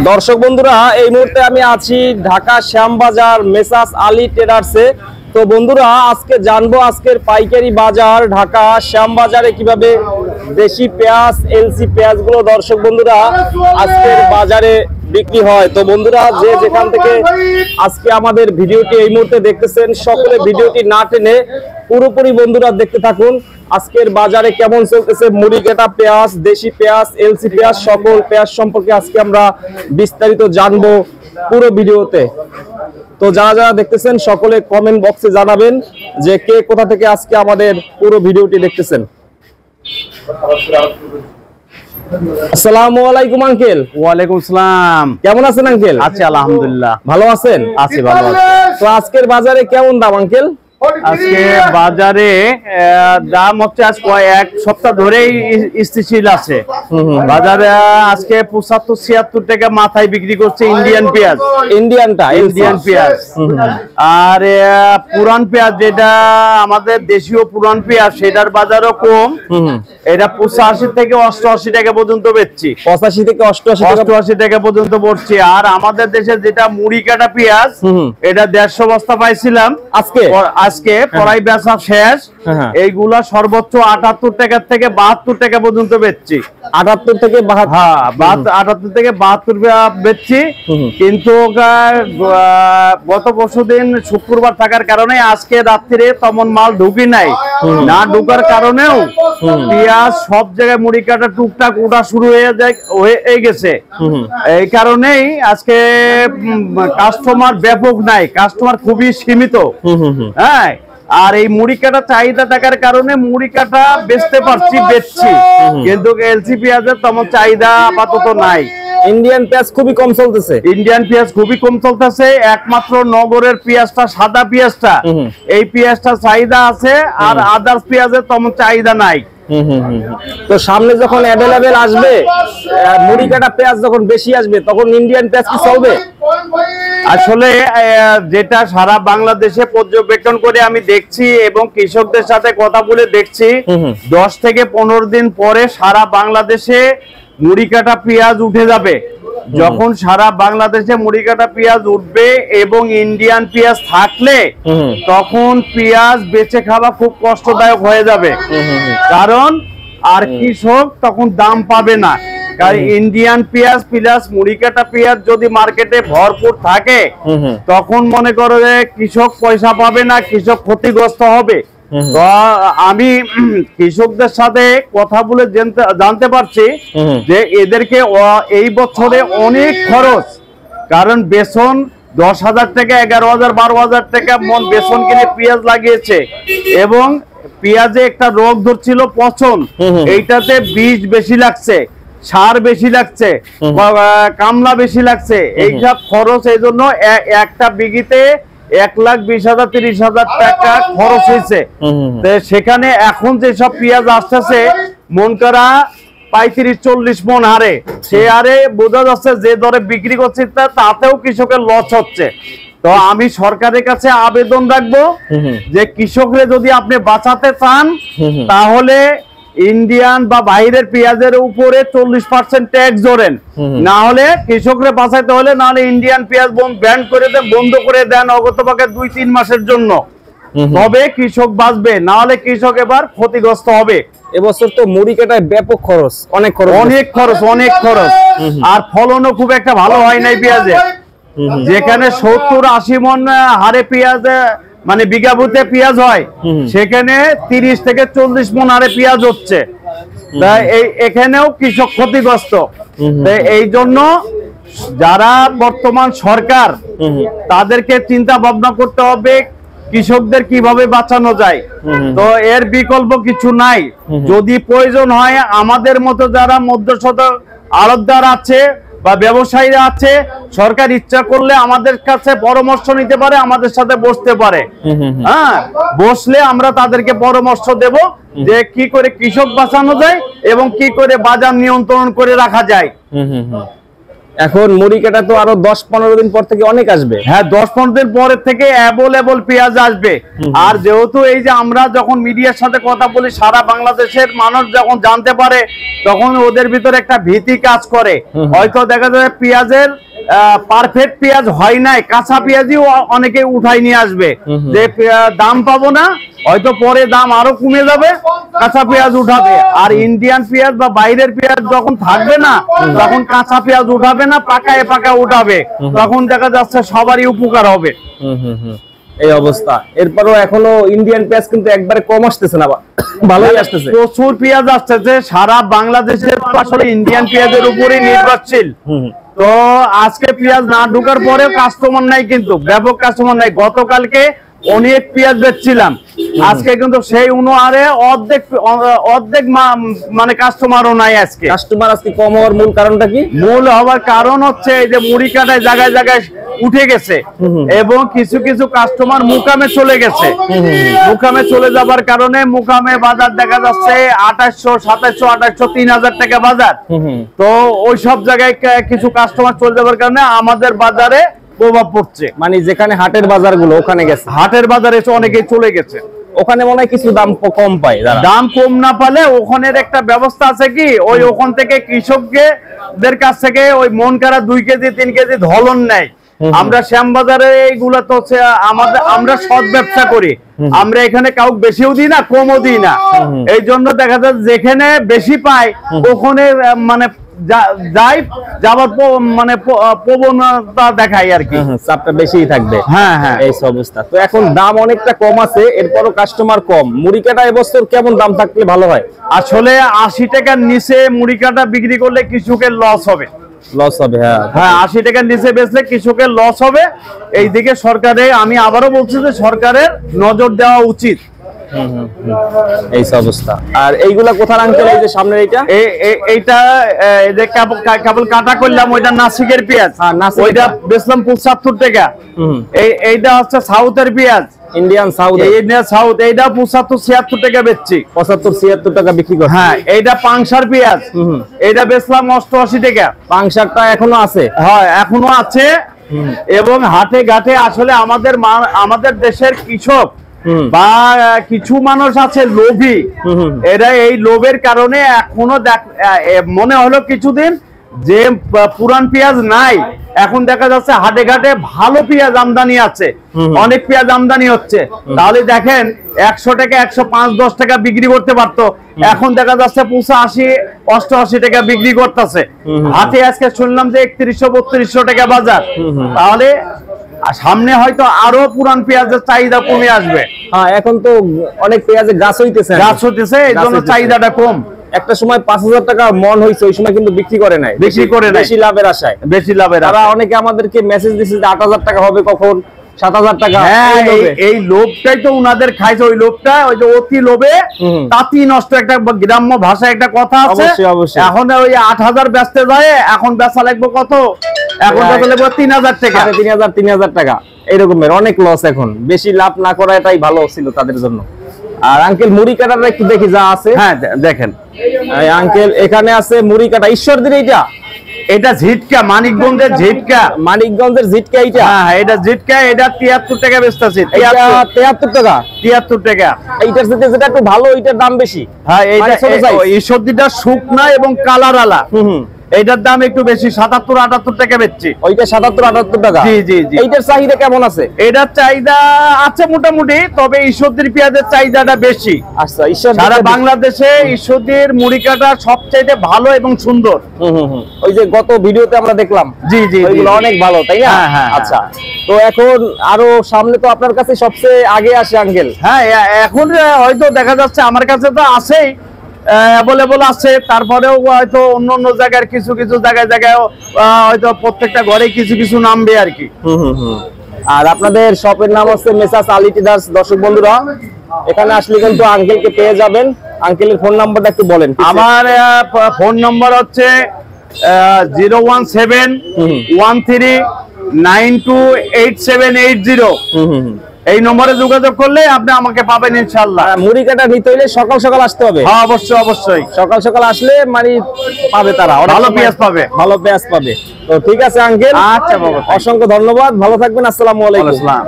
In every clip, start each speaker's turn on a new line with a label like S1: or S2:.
S1: দর্শক বন্ধুরা, এই মুহূর্তে আমি আছি ঢাকা শ্যামবাজার মেসাস আলী ট্রেডার্সে। তো বন্ধুরা, আজকে জানবো আজকের পাইকারি বাজার ঢাকা শ্যামবাজারে কিভাবে দেশি পেঁয়াজ এলসি পেঁয়াজগুলো দর্শক বন্ধুরা আজকের বাজারে বিক্রি হয়। তো বন্ধুরা, যে যেখান থেকে আজকে আমাদের ভিডিওটি এই মুহূর্তে দেখতেছেন, সকলে ভিডিওটি না টেনে পুরোপুরি বন্ধুরা দেখতে থাকুন। আজকের বাজারে কেমন চলতেছে মুড়ি কাটা পেঁয়াজ, দেশি পেঁয়াজ, এলসি পেঁয়াজ, সকল পেঁয়াজ সম্পর্কে আজকে আমরা বিস্তারিত জানবো পুরো ভিডিওতে। তো যারা যারা দেখতেছেন সকলে কমেন্ট বক্সে জানাবেন যে কে কোথা থেকে আজকে আমাদের পুরো ভিডিওটি দেখতেছেন। আসসালামু আলাইকুম আঙ্কেল।
S2: ওয়ালাইকুম আসসালাম।
S1: কেমন আছেন আঙ্কেল?
S2: আছি আলহামদুলিল্লাহ।
S1: ভালো আছেন?
S2: আছি ভালো আছি।
S1: তো আজকের বাজারে কেমন দাম আঙ্কেল?
S2: আজকে বাজারে দাম হচ্ছে আজ এক সপ্তাহ ধরেই স্থিতিশীল আছে। বাজারে আজকে 75-76 টাকা মাথায় বিক্রি করছে ইন্ডিয়ান পেঁয়াজ। ইন্ডিয়ান পেঁয়াজ। আর পুরান পেঁয়াজ যেটা আমাদের দেশীয় পুরান পেঁয়াজ, সেটার বাজারও কম। এটা 85 থেকে 88 টাকা পর্যন্ত বেচছি।
S1: 85 থেকে 88
S2: টাকা পর্যন্ত পড়ছে। আর আমাদের দেশে যেটা মুড়ি কাটা পেঁয়াজ, এটা 150 বস্তা পাইছিলাম আজকে পড়াই বেচা শেষ। এইগুলা সর্বোচ্চ 78 টাকা থেকে 72 টাকা পর্যন্ত বেচছি।
S1: 78 থেকে
S2: 72 বেচছি। কিন্তু গত পরশুদিন শুক্রবার থাকার কারণে আজকে রাত্রে তেমন মাল ঢুকি নাই। না ঢুকার কারণেও পেঁয়াজ সব জায়গায় মুড়ি কাটা টুকটাক ওটা শুরু হয়ে গেছে। এই কারণেই আজকে কাস্টমার ব্যাপক নাই, কাস্টমার খুবই সীমিত। হ্যাঁ, আর এই মুড়ি কাটা চাহিদা থাকার কারণে মুড়ি কাটা বেচছি, কিন্তু এলসি পেঁয়াজের তেমন চাহিদা আপাতত নাই।
S1: ইন্ডিয়ান পেঁয়াজ খুবই কম চলতেছে। একমাত্র নগরের পেঁয়াজটা, সাদা পেঁয়াজটা, এই পেঁয়াজটা চাহিদা আছে, আর আদার্স পেঁয়াজের তেমন চাহিদা নাই। তো সামনে যখন অ্যাভেলেবেল আসবে মুড়ি কাটা পেঁয়াজ, যখন বেশি আসবে, তখন ইন্ডিয়ান পেঁয়াজ কি চলবে?
S2: আসলে যেটা সারা বাংলাদেশে পর্যবেক্ষণ করে আমি দেখছি এবং কৃষকদের সাথে কথা বলে দেখছি, 10 থেকে 15 দিন পরে সারা বাংলাদেশে মুড়ি কাটা পেঁয়াজ উঠে যাবে। যখন সারা বাংলাদেশে মুড়ি কাটা পেঁয়াজ উঠবে এবং ইন্ডিয়ান পেঁয়াজ থাকলে, তখন পেঁয়াজ বেচে খাওয়া খুব কষ্টদায়ক হয়ে যাবে। কারণ আর কৃষক তখন দাম পাবে না। কারণ ইন্ডিয়ান পেঁয়াজ প্লাস মুড়ি কাটা পেঁয়াজ যদি মার্কেটে ভরপুর থাকে, তখন মনে করো যে কৃষক পয়সা পাবে না, কৃষক ক্ষতিগ্রস্ত হবে। তো আমি কৃষকদের সাথে কথা বলে জানতে পারছি যে এদেরকে এই বছরে অনেক খরচ। কারণ বেসন 10,000 টাকা, 11,000, 12,000 টাকা মন বেসন কিনে পেঁয়াজ লাগিয়েছে, এবং পেঁয়াজে একটা রোগ ধরছিল পচন, এইটাতে বীজ বেশি লাগছে, সার বেশি লাগছে, কামলা বেশি লাগছে, এইসব খরচ। এই জন্য একটা বিঘিতে 1,20,000 30,000 টাকা খরচ হয়েছে। সেখানে এখন যেসব পেঁয়াজ আসতেছে মন করা 35-40 মন হারে, সে হারে বোঝা যাচ্ছে যে দরে বিক্রি করছে তাতেও কৃষকের লস হচ্ছে। তো আমি সরকারের কাছে আবেদন রাখবো যে কৃষকরা যদি আপনি বাঁচাতে চান, তাহলে ইন্ডিয়ান বা বাইরের পেঁয়াজের উপরে 40% ট্যাক্স ধরেন। না হলে কৃষকরা বাঁচাইতে হলে, না হলে ইন্ডিয়ান পেঁয়াজ ব্যান করে দেন, বন্ধ করে দেন অগত্যভাবে 2-3 মাসের জন্য, তবে কৃষক বাঁচবে। না হলে কৃষক এবার ক্ষতিগ্রস্ত হবে।
S1: এবছর তো মুড়ি কাটায় ব্যাপক খরচ, অনেক খরচ।
S2: আর ফলনও খুব একটা ভালো হয় নাই পেঁয়াজে। যেখানে 70-80 মন হারে পেঁয়াজ মানে বিঘা প্রতি পেঁয়াজ হয়, সেখানে 30 থেকে 40 মন হারে পেঁয়াজ হচ্ছে। এখানেও কৃষক ক্ষতিগ্রস্ত। এই জন্য যারা বর্তমান সরকার, তাদেরকে চিন্তা ভাবনা করতে হবে কৃষকদের কিভাবে বাঁচানো যায়। তো এর বিকল্প কিছু নাই। যদি প্রয়োজন হয়, আমাদের মতো যারা মধ্যস্থ আড়তদার আছে বা ব্যবসায়ীরা আছে, সরকার ইচ্ছা করলে আমাদের কাছে পরামর্শ নিতে পারে, আমাদের সাথে বসতে পারে। হ্যাঁ, বসলে আমরা তাদেরকে পরামর্শ দেব যে কি করে কৃষক বাঁচানো যায় এবং কি করে বাজার নিয়ন্ত্রণ করে রাখা যায়।
S1: এখন মুড়ি কাটা তো আরো 10-15 দিন পর থেকে অনেক আসবে।
S2: হ্যাঁ, 10-15 দিন পরের থেকে অ্যাভেলেবল পেঁয়াজ আসবে। আর যেহেতু এই যে আমরা যখন মিডিয়ার সাথে কথা বলি, সারা বাংলাদেশের মানুষ যখন জানতে পারে, তখন ওদের ভিতরে একটা ভীতি কাজ করে। হয়তো দেখা যায় পেঁয়াজের পারফেক্ট পেঁয়াজ হয় নাই, কাঁচা পেঁয়াজই অনেকে উঠাই নিয়ে আসবে, যে দাম পাবো না, হয়তো পরে দাম আরো কমে যাবে, কাঁচা পেঁয়াজ উঠাবে। আর ইন্ডিয়ান পেঁয়াজ বা বাইরের পেঁয়াজ যখন থাকবে না, তখন কাঁচা পেঁয়াজ উঠাবে না, পাকায় পাকা উঠাবে, তখন দেখা যাচ্ছে সবারই উপকার হবে।
S1: এই অবস্থা। এরপরও এখনো ইন্ডিয়ান পেঁয়াজ কিন্তু একবারে কম আসতেছে না, ভালোই আসতেছে,
S2: প্রচুর পেঁয়াজ আসতেছে। সারা বাংলাদেশের আসলে ইন্ডিয়ান পেঁয়াজের উপরে নির্ভরশীল। তো আজকে পেঁয়াজ না ঢোকার পরেও কাস্টমার নাই, কিন্তু ব্যাপক কাস্টমার নাই। গতকালকে অনেক পেঁয়াজ বেচছিলাম, আজকে কিন্তু সেই অনুহারে অর্ধেক মানে কাস্টমারও নাই। আজকে
S1: কাস্টমার আজকে কম হওয়ার মূল কারণটা কি?
S2: মূল হওয়ার কারণ হচ্ছে এই যে মুড়ি কাটায় জায়গায় জায়গায় উঠে গেছে, এবং কিছু কিছু কাস্টমার মুকামে চলে গেছে। মুকামে চলে যাবার কারণে মুকামে বাজার দেখা যাচ্ছে 2800, 2700, 2800, 3000 টাকা বাজার। তো ওই সব জায়গায় কিছু কাস্টমার চলে যাবার কারণে আমাদের বাজারে প্রভাব পড়ছে।
S1: মানে যেখানে হাটের বাজার গুলো ওখানে গেছে,
S2: হাটের বাজারে অনেকেই চলে গেছে,
S1: ওখানে মনে হয় কিছু দাম কম পায়।
S2: দাম কম না পালে ওখানের একটা ব্যবস্থা আছে কি, ওই ওখান থেকে কৃষকদের কাছ থেকে ওই মন কারা 2 কেজি 3 কেজি ধলন নেয়। আমরা শ্যামবাজারে এইগুলা তো আমরা সৎ ব্যবসা করি, আমরা এখানে কাউকে বেশিও দিই না, কমও দিই না। এই জন্য দেখা যায় যেখানে বেশি পাই ওখানে মানে যাই যাবার মানে প্রবণতা দেখাই আর কি,
S1: চাপটা বেশিই থাকবে।
S2: হ্যাঁ হ্যাঁ,
S1: এই অবস্থা। তো এখন দাম অনেকটা কম আছে, এরপরও কাস্টমার কম। মুড়ি কাটা এবছর কেমন দাম থাকলে ভালো হয়?
S2: আসলে 80 টাকার নিচে মুড়ি কাটা বিক্রি করলে কৃষকের লস হবে।
S1: লস হবে,
S2: হ্যাঁ 80 টাকার নিচে বেচলে কৃষকের লস হবে। এইদিকে সরকারে, আমি আবারও বলছি যে সরকারের নজর দেওয়া উচিত।
S1: এই অবস্থা। আর এইগুলা কোথার আঙ্কেল? এই যে সামনে
S2: এইটা যে কেবল কাটা করলাম, ওইটা নাসিকের পেঁয়াজ, ওইটা বেচলাম 75 টাকা। এইটা হচ্ছে সাউথের পেঁয়াজ,
S1: ইন্ডিয়ান সাউথ,
S2: সাউথ, এইটা 75-76 টাকা বেচছি,
S1: 75-76 টাকা বিক্রি করছি।
S2: হ্যাঁ, এইটা পাংশার পেঁয়াজ, এইটা বেচলাম 88 টাকা।
S1: পাংশারটা এখনো আছে?
S2: হ্যাঁ, এখনো আছে। এবং হাটে ঘাটে আসলে আমাদের দেশের কৃষক বা কিছু মানুষ আছে লোভী, এরা এই লোভের কারণে এখনো মনে হলো কিছুদিন যে পুরান পেঁয়াজ নাই, এখন দেখা যাচ্ছে হাটে ঘাটে ভালো পেঁয়াজ আমদানি আছে, অনেক পেঁয়াজ আমদানি হচ্ছে। তাহলে দেখেন 100 টাকা 105-10 টাকা বিক্রি করতে পারতো, এখন দেখা যাচ্ছে 85-88 টাকা বিক্রি করতেছে। হাটে আজকে শুনলাম যে 3100-3200 টাকা বাজার। তাহলে সামনে হয়তো আরো পুরান পেঁয়াজের চাহিদা কমে আসবে।
S1: হ্যাঁ, এখন তো অনেক পেঁয়াজের গাছ হইতেছে,
S2: এই জন্য চাহিদাটা কম।
S1: একটা সময় 5000 টাকা মন হইছে, ওই সময় কিন্তু বিক্রি করে নাই, বেশি লাভের আশায়। তারা অনেকে আমাদেরকে মেসেজ দিছে যে 8000 টাকা হবে, কখন 7000 টাকা।
S2: এই লোভটাই তো উনাদের খাইছে, ওই লোভটা, ওই যে অতি লোভে তাঁতি নষ্ট, একটা গ্রাম্য ভাষায় একটা কথা আছে। এখন ওই 8000 বেচতে যায়, এখন বেচা লাগবে কত? এখন বেচা লাগবে 3000 টাকা,
S1: 3000 টাকা। এইরকমের অনেক লস। এখন বেশি লাভ না করা এটাই ভালো ছিল তাদের জন্য। আর আঙ্কেল মুড়ি কাটাটা একটু দেখি যা আছে।
S2: হ্যাঁ দেখেন
S1: আঙ্কেল, এখানে আছে মুড়ি কাটা ঈশ্বরদীর।
S2: এটা ঝিটকা, মানিকগঞ্জের ঝিটকা,
S1: এইটা।
S2: হ্যাঁ, এটা ঝিটকা, এটা 73 টাকা বেচতেছি।
S1: 73 টাকা,
S2: 73 টাকা।
S1: এইটার সাথে যেটা একটু ভালো, এইটার দাম বেশি।
S2: হ্যাঁ, এইটা ঈশ্বরদীটা শুকনা এবং কালার আলা, এইটার দাম একটু বেশি, 77-78 টাকা বেচছি।
S1: ওইটা 77-78 টাকা।
S2: জি জি জি।
S1: এইটার চাহিদা কেমন আছে?
S2: এটার চাহিদা আছে মোটামুটি, তবে ঈশ্বরদীর পেঁয়াজের চাহিদাটা বেশি।
S1: আচ্ছা,
S2: সারা বাংলাদেশে ঈশ্বরদীর মুড়ি কাটা সবচাইতে ভালো এবং সুন্দর।
S1: ওই যে গত ভিডিওতে আমরা দেখলাম,
S2: জি জি,
S1: ওইগুলো অনেক ভালো, তাই না? আচ্ছা, তো এখন আরো সামনে তো আপনার কাছে সবচেয়ে আগে আসে আঙ্কেল।
S2: হ্যাঁ, এখন হয়তো দেখা যাচ্ছে আমার কাছে তো আছেই, অ্যাভেলেবল আছে, তারপরেও হয়তো অন্য জায়গার কিছু জায়গায় হয়তো প্রত্যেকটা ঘরে কিছু কিছু নামবে আর কি।
S1: আর আপনাদের শপের নাম হচ্ছে মেসাস আলী ট্রেডার্স। দর্শক বন্ধুরা, এখানে আসলে কিন্তু আঙ্কেলকে পেয়ে যাবেন। আঙ্কেলের ফোন নাম্বারটা একটু বলেন।
S2: আমার ফোন নাম্বার হচ্ছে 01713928780। এই নম্বরে যোগাযোগ করলে আপনি আমাকে পাবেন ইনশাআল্লাহ।
S1: মুড়ি কাটা নিতে হইলে সকাল সকাল আসতে হবে।
S2: হ্যাঁ অবশ্যই অবশ্যই,
S1: সকাল সকাল আসলে মানে পাবে তারা,
S2: ভালো পেঁয়াজ পাবে,
S1: ভালো পেঁয়াজ পাবে। তো ঠিক আছে আঙ্কেল,
S2: আচ্ছা বাবা,
S1: অসংখ্য ধন্যবাদ, ভালো থাকবেন, আসসালামু আলাইকুম।
S2: আসসালাম।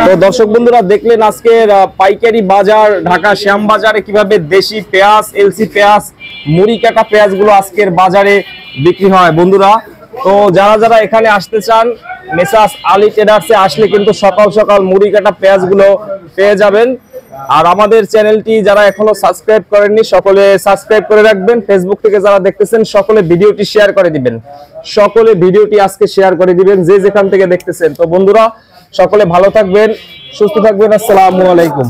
S1: তো দর্শক বন্ধুরা দেখলেন আজকের পাইকারি বাজার ঢাকা শ্যামবাজারে কিভাবে দেশি পেঁয়াজ, এলসি পেঁয়াজ, মুড়ি কাটা পেঁয়াজ গুলো আজকের বাজারে বিক্রি হয় বন্ধুরা। তো যারা যারা এখানে আসতে চান মেসাস আলী ট্রেডার্সে আসলে কিন্তু সকাল সকাল মুড়ি কাটা পেঁয়াজ গুলো পেয়ে যাবেন। আর আমাদের চ্যানেলটি যারা এখনো সাবস্ক্রাইব করেননি সকলে সাবস্ক্রাইব করে রাখবেন। ফেসবুক থেকে যারা দেখতেছেন সকলে ভিডিওটি শেয়ার করে দিবেন, সকলে ভিডিওটি আজকে শেয়ার করে দিবেন যে যেখান থেকে দেখতেছেন। তো বন্ধুরা সকলে ভালো থাকবেন, সুস্থ থাকবেন, আসসালামু আলাইকুম।